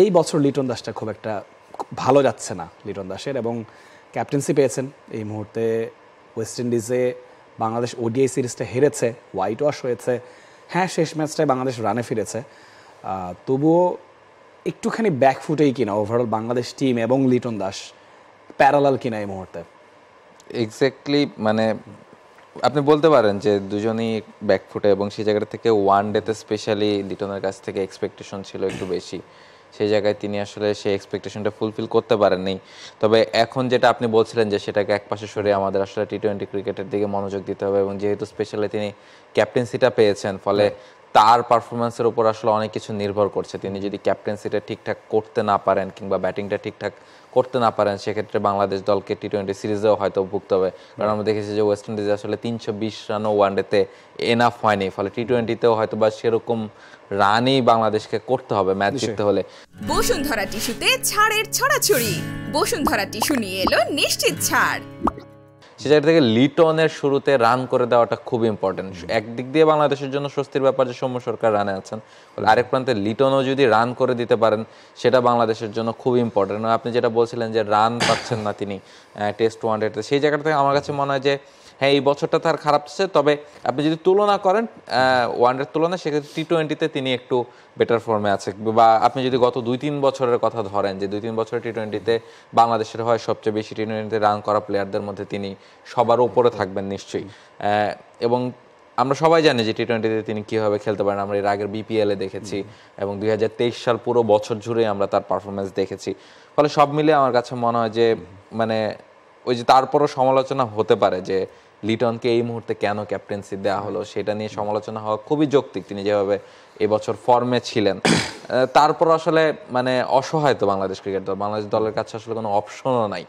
এই বছর লিটন দাসটা খুব একটা ভালো যাচ্ছে না লিটন দাসের, এবং ক্যাপ্টেন্সি পেয়েছেন এই মুহূর্তে। ওয়েস্ট ইন্ডিজে বাংলাদেশ ওডিআই সিরিজটা হেরেছে, হোয়াইট ওয়াশ হয়েছে। হ্যাঁ, শেষ ম্যাচটায় বাংলাদেশ রানে ফিরেছে, তবুও একটুখানি ব্যাকফুটেই কিনা ওভারঅল বাংলাদেশ টিম এবং লিটন দাস প্যারালাল কিনা এই মুহূর্তে। এক্স্যাক্টলি, মানে আপনি বলতে পারেন যে দুজনই ব্যাকফুটে, এবং সেই জায়গা থেকে ওয়ান ডেতে স্পেশালি লিটনের কাছ থেকে এক্সপেকটেশন ছিল একটু বেশি। সেই জায়গায় তিনি আসলে সেই এক্সপেকটেশনটা ফুলফিল করতে পারেননি। তবে এখন যেটা আপনি বলছিলেন যে সেটাকে একপাশে সরিয়ে আমাদের আসলে টি-20 ক্রিকেটের দিকে মনোযোগ দিতে হবে, এবং যেহেতু স্পেশালি তিনি ক্যাপ্টেন্সিটা পেয়েছেন, ফলে তার পারফরমেন্সের উপর আসলে অনেক কিছু নির্ভর করছে। তিনি যদি ক্যাপ্টেন্সিটা ঠিকঠাক করতে না পারেন কিংবা ব্যাটিংটা ঠিকঠাক করতে না পারেন, সেক্ষেত্রে বাংলাদেশ দলকে টি-20 সিরিজেও হয়তো ভুগতে হবে। কারণ আমরা দেখেছি যে ওয়েস্ট ইন্ডিজে আসলে 320 রানও ওয়ানডেতে এনাফ হয়নি, ফলে টি-20তেও হয়তো বা সেরকম রানই বাংলাদেশকে করতে হবে ম্যাচ জিততে হলে। বসুন্ধরা টিস্যুতে ছাড়ের ছড়াছড়ি। বসুন্ধরা টিস্যু নিয়ে এলো নিশ্চিত ছাড়। সে জায়গা থেকে লিটনের শুরুতে রান করে দেওয়াটা খুব ইম্পর্টেন্ট। একদিক দিয়ে বাংলাদেশের জন্য স্বস্তির ব্যাপার যে সৌম্য সরকার রানে আছেন, আরেক প্রান্তে লিটনও যদি রান করে দিতে পারেন সেটা বাংলাদেশের জন্য খুব ইম্পর্টেন্ট। আপনি যেটা বলছিলেন যে রান পাচ্ছেন না তিনি টেস্ট ওয়ানডেতে, সেই জায়গাটা থেকে আমার কাছে মনে হয় যে হ্যাঁ, এই বছরটা তার খারাপ হচ্ছে, তবে আপনি যদি তুলনা করেন ওয়ানডের তুলনায়, সেক্ষেত্রে টি-20তে তিনি একটু বেটার ফর্মে আছে। বা আপনি যদি গত 2-3 বছরের কথা ধরেন, যে 2-3 বছরের টি-20তে বাংলাদেশের হয় সবচেয়ে বেশি টি-20তে রান করা প্লেয়ারদের মধ্যে তিনি সবার উপরে থাকবেন নিশ্চয়ই। এবং আমরা সবাই জানি যে টি-20তে তিনি কীভাবে খেলতে পারেন। আমরা এর আগের বিপিএলে দেখেছি, এবং 2023 সাল পুরো বছর জুড়ে আমরা তার পারফরমেন্স দেখেছি। ফলে সব মিলিয়ে আমার কাছে মনে হয় যে মানে ওই যে তারপরও সমালোচনা হতে পারে যে লিটনকে এই মুহূর্তে কেন ক্যাপ্টেন্সি দেওয়া হলো, সেটা নিয়ে সমালোচনা হওয়া খুবই যৌক্তিক। তিনি যেভাবে এবছর ফর্মে ছিলেন, তারপর আসলে মানে অসহায় তো বাংলাদেশ ক্রিকেট দল। বাংলাদেশ দলের কাছে আসলে কোনো অপশনও নাই।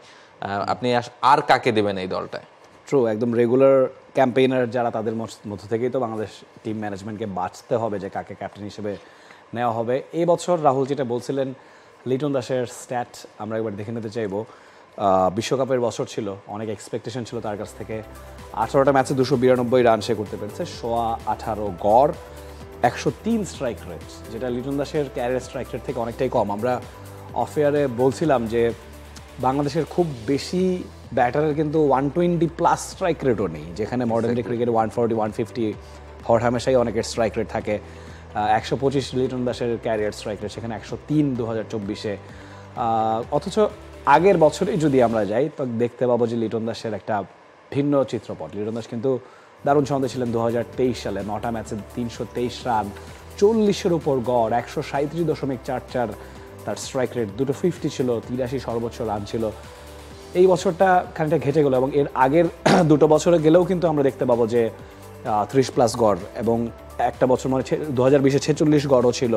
আপনি আর কাকে দেবেন এই দলটায়? ট্রু, একদম রেগুলার ক্যাম্পেইনার যারা, তাদের মধ্য থেকেই তো বাংলাদেশ টিম ম্যানেজমেন্টকে বাঁচতে হবে যে কাকে ক্যাপ্টেন হিসেবে নেওয়া হবে। এই বছর রাহুল যেটা বলছিলেন, লিটন দাসের স্ট্যাট আমরা একবার দেখে নিতে চাইবো। বিশ্বকাপের বছর ছিল, অনেক এক্সপেকটেশন ছিল তার কাছ থেকে। 18টা ম্যাচে 292 রান সে করতে পেরেছে, 18.5 গড়, 103 স্ট্রাইক রেট, যেটা লিটন দাসের ক্যারিয়ার স্ট্রাইক রেট থেকে অনেকটাই কম। আমরা অফেয়ারে বলছিলাম যে বাংলাদেশের খুব বেশি ব্যাটারের কিন্তু 120+ স্ট্রাইক রেটও নেই, যেখানে মডার্ন ডে ক্রিকেটে 140, 150 হর হামেশাই অনেকের স্ট্রাইক রেট থাকে। 125 লিটন দাসের ক্যারিয়ার স্ট্রাইক রেট, সেখানে 103 2024-এ। অথচ আগের বছরেই যদি আমরা যাই তো দেখতে পাবো যে লিটন দাসের একটা ভিন্ন চিত্রপট। লিটন দাস কিন্তু দারুণ ছন্দে ছিলেন 2023 সালে। 9টা ম্যাচে 323 রান, 40-এর উপর গড়, 137.44 তার স্ট্রাইক রেট, 250 ছিল, 83 সর্বোচ্চ রান ছিল। এই বছরটা খানিকটা ঘেটে গেল, এবং এর আগের দুটো বছরে গেলেও কিন্তু আমরা দেখতে পাবো যে 30+ গড়, এবং একটা বছর মানে 2020-এ 46 গড়ও ছিল।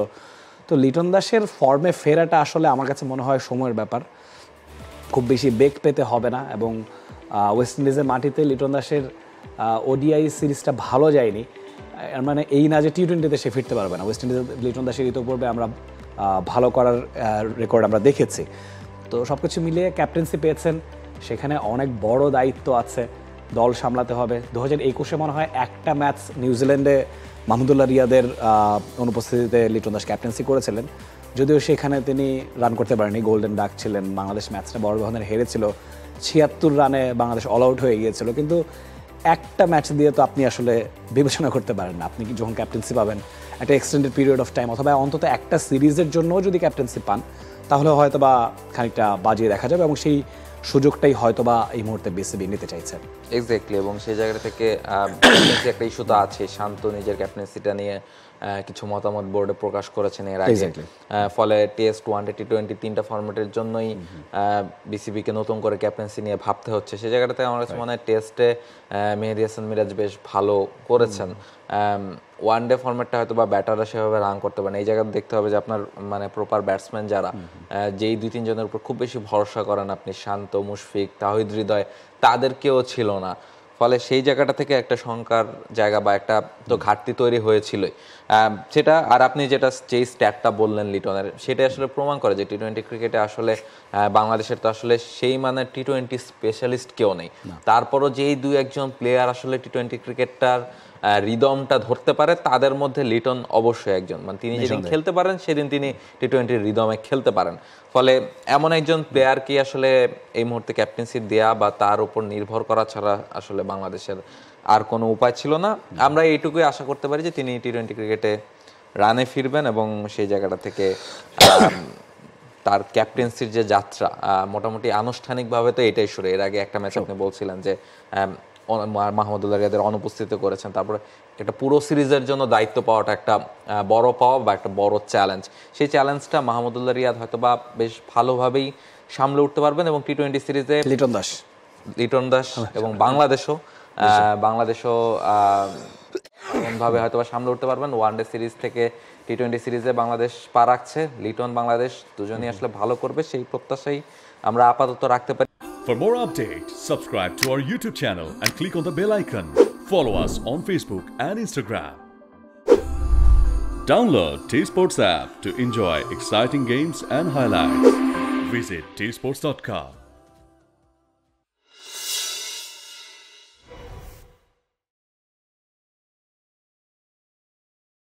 তো লিটন দাসের ফর্মে ফেরাটা আসলে আমার কাছে মনে হয় সময়ের ব্যাপার, খুব বেশি বেগ পেতে হবে না। এবং ওয়েস্ট ইন্ডিজের মাটিতে লিটন দাসের ওডিআই সিরিজটা ভালো যায়নি, এর মানে এই না যে টি-20তে সে ফিরতে পারবে না। ওয়েস্ট ইন্ডিজের লিটন দাসের ইতিপূর্বে আমরা ভালো করার রেকর্ড আমরা দেখেছি। তো সব কিছু মিলিয়ে ক্যাপ্টেন্সি পেয়েছেন, সেখানে অনেক বড় দায়িত্ব আছে, দল সামলাতে হবে। 2021-এ মনে হয় একটা ম্যাচ নিউজিল্যান্ডে মাহমুদুল্লাহ রিয়াদের অনুপস্থিতিতে লিটন দাস ক্যাপ্টেন্সি করেছিলেন, যদিও সেখানে তিনি রান করতে পারেনি, গোল্ডেন ডাক ছিলেন। বাংলাদেশ ম্যাচটা বড় ব্যবধানে হেরেছিল, 76 রানে বাংলাদেশ অল আউট হয়ে গিয়েছিল। কিন্তু একটা ম্যাচ দিয়ে তো আপনি আসলে বিবেচনা করতে পারেন না। আপনি কি যখন ক্যাপ্টেন্সি পাবেন একটা এক্সটেন্ডেড পিরিয়ড অফ টাইম, অথবা অন্তত একটা সিরিজের জন্যও যদি ক্যাপ্টেন্সি পান, তাহলে হয়তো বা খানিকটা বাজিয়ে দেখা যাবে, এবং সেই সুযোগটাই হয়তো বা এই মুহূর্তে বিসিবি নিতে চাইছে। এক্স্যাক্টলি, এবং সেই জায়গা থেকে একটা ইস্যু তো আছে। শান্ত নিজের ক্যাপ্টেন্সিটা নিয়ে কিছু মতামত বোর্ডে প্রকাশ করেছেন এর আগে। ফলে টেস্ট, ওয়ানডে, টি-20 তিনটা ফরম্যাটের জন্যই বিসিবিকে নতুন করে ক্যাপ্টেন্সি নিয়ে ভাবতে হচ্ছে। সেই জায়গাটাতে আমার কাছে মনে হয় টেস্টে মেহেদী হাসান মিরাজ বেশ ভালো করেছেন। ওয়ানডে ফরম্যাটটা হয়তো বা ব্যাটাররা সেভাবে রান করতে পারেন। এই জায়গাতে দেখতে হবে যে আপনার মানে প্রপার ব্যাটসম্যান যারা, যেই 2-3 জনের উপর খুব বেশি ভরসা করেন আপনি, শান্ত, মুশফিক, তাহিদ হৃদয়, তাদেরকেও ছিল না। ফলে সেই জায়গাটা থেকে একটা শঙ্কার জায়গা বা একটা তো ঘাটতি তৈরি হয়েছিলই সেটা। আর আপনি যেই স্ট্যাটটা বললেন লিটনের, সেটা আসলে প্রমাণ করে যে টি-20 ক্রিকেটে আসলে বাংলাদেশের তো আসলে সেই মানে টি-20 স্পেশালিস্ট কেউ নেই। তারপরও যেই 2-1 জন প্লেয়ার আসলে টি-20 ক্রিকেটটার রিদমটা ধরতে পারে তাদের মধ্যে লিটন অবশ্যই একজন, মানে তিনি যেদিন খেলতে পারেন সেদিন তিনি টি-20 রিদমে খেলতে পারেন। ফলে এমন একজন প্লেয়ারকে আসলে এই মুহূর্তে ক্যাপ্টেন্সি দেয়া বা তার উপর নির্ভর করা ছাড়া আসলে বাংলাদেশের আর কোনো উপায় ছিল না। আমরা এইটুকুই আশা করতে পারি যে তিনি টি-20 ক্রিকেটে রানে ফিরবেন এবং সেই জায়গাটা থেকে তার ক্যাপ্টেন্সির যে যাত্রা মোটামুটি আনুষ্ঠানিকভাবে তো এটাই শুরু। এর আগে একটা ম্যাচ আপনি বলছিলেন যে মাহমুদুল্লাহ রিয়াদের অনুপস্থিতি করেছেন, তারপরে একটা পুরো সিরিজের জন্য দায়িত্ব পাওয়াটা একটা বড় পাওয়া বা একটা বড় চ্যালেঞ্জ। সেই চ্যালেঞ্জটা মাহমুদুল্লাহ রিয়াদ হয়তো বা বেশ ভালোভাবেই সামলে উঠতে পারবেন এবং টি-20 সিরিজে লিটন দাস এবং বাংলাদেশও এমনভাবে হয়তো বা সামলে উঠতে পারবেন। ওয়ানডে সিরিজ থেকে টি-20 সিরিজে বাংলাদেশ পা রাখছে, লিটন বাংলাদেশ দুজনই আসলে ভালো করবে সেই প্রত্যাশাই আমরা আপাতত রাখতে পারি। For more updates, subscribe to our YouTube channel and click on the bell icon. Follow us on Facebook and Instagram. Download T-Sports app to enjoy exciting games and highlights. Visit tsports.com.